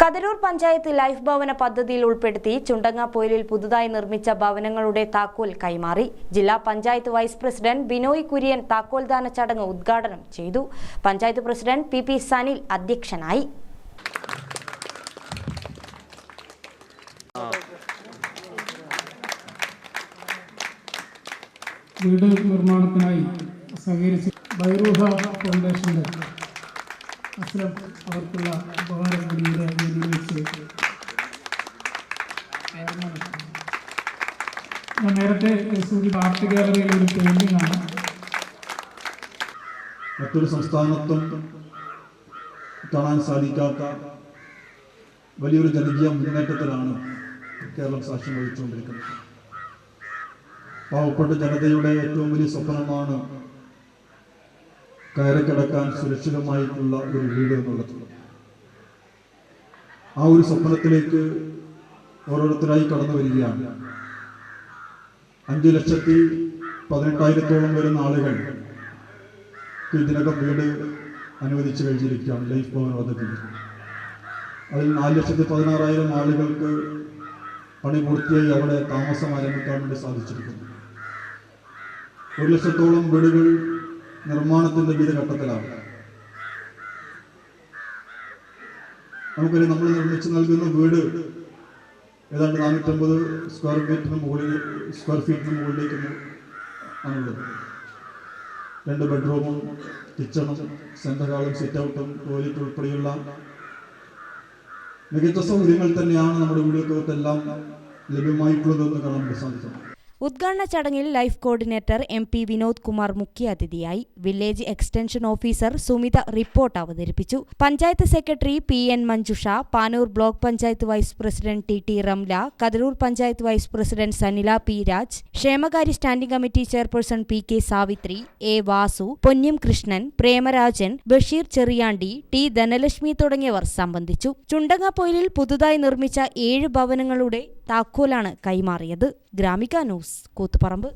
Kathirur panchayat life ഭവന പദ്ധതിയിൽ ഉൾപ്പെടുത്തി ചുണ്ടങ്ങാപ്പൊയിലിൽ പുതുതായി നിർമ്മിച്ച ഭവനങ്ങളുടെ താക്കോൽ കൈമാറി. ജില്ലാ പഞ്ചായത്ത് വൈസ് പ്രസിഡന്റ് ബിനോയ് കുര്യൻ താക്കോൽദാന ചടങ്ങ് ഉദ്ഘാടനം ചെയ്തു. പഞ്ചായത്ത് പ്രസിഡന്റ് പി സനിൽ അധ്യക്ഷനായി. വീട് നിർമ്മാണത്തിനായി സഹകരിച്ച് ബൈറൂഹ ഫൗണ്ടേഷന്റെ അസ്ലം അവർക്കുള്ള ഉപഹാരം കൂടിയുടെ വെച്ച് ഞാൻ നേരത്തെ ആർട്ട് ഗാലറിയിലെ ഒരു പെയിന്റിംഗ് ആണ്. മറ്റൊരു സംസ്ഥാനത്തും കാണാൻ സാധിക്കാത്ത വലിയൊരു ജനകീയ മുന്നേറ്റത്തിലാണ് കേരളം സാക്ഷ്യം വഹിച്ചുകൊണ്ടിരിക്കുന്നത്. പാവപ്പെട്ട ജനതയുടെ ഏറ്റവും വലിയ സ്വപ്നമാണ് കയറിക്കിടക്കാൻ സുരക്ഷിതമായിട്ടുള്ള ഒരു വീട് എന്നുള്ളത്. ആ ഒരു സ്വപ്നത്തിലേക്ക് ഓരോരുത്തരായി കടന്നു വരികയാണ്. 5,18,000 വരുന്ന ആളുകൾ ഇതിനകം വീട് അനുവദിച്ചു കഴിഞ്ഞിരിക്കുകയാണ് ലൈഫ് ഭവന പദ്ധതിയിൽ. അതിൽ 4,16,000 ആളുകൾക്ക് പണി പൂർത്തിയായി അവിടെ താമസം ആരംഭിക്കാൻ വേണ്ടി സാധിച്ചിരിക്കുന്നു. 1,00,000-ഓളം വീടുകൾ നിർമ്മാണത്തിന്റെ വിവിധ ഘട്ടത്തിലാണ്. നമുക്കറിയാം, നമ്മൾ നിർമ്മിച്ച് നൽകുന്ന വീട് ഏതാണ്ട് 450 സ്ക്വയർ ഫീറ്റിന് മുകളിലേക്ക് ആണുള്ളത്. 2 ബെഡ്റൂമും കിച്ചണും സെൻട്രൽ ഹാളും സിറ്റ് ഔട്ടും ടോയ്ലറ്റ് ഉൾപ്പെടെയുള്ള മികച്ച സൗകര്യങ്ങൾ തന്നെയാണ് നമ്മുടെ വീടുകൾക്കെല്ലാം ലഭ്യമായിട്ടുള്ളതെന്ന് കാണാൻ വേണ്ടി സാധിക്കും. ഉദ്ഘാടന ചടങ്ങിൽ life coordinator MP Vinod Kumar മുഖ്യാതിഥിയായി. Village extension officer Sumitha report അവതരിപ്പിച്ചു. Panchayat secretary PN Manjusha, Panoor block panchayat vice president TT Ramla, Kathiroor panchayat vice president Sanila P Raj, ക്ഷേമകാര്യ standing committee chairperson PK Savithri, A Vasu, Ponnam Krishnan, Premarajan, Basheer Cheriyandi, T Dhanalakshmi തുടങ്ങിയവർ സംബന്ധിച്ചു. ചുണ്ടങ്ങാപ്പൊയിലിൽ പുതുതായി നിർമ്മിച്ച 7 ഭവനങ്ങളുടെ താക്കോലാണ് കൈമാറിയത്. ഗ്രാമിക ന്യൂസ്, കൂത്തുപറമ്പ്.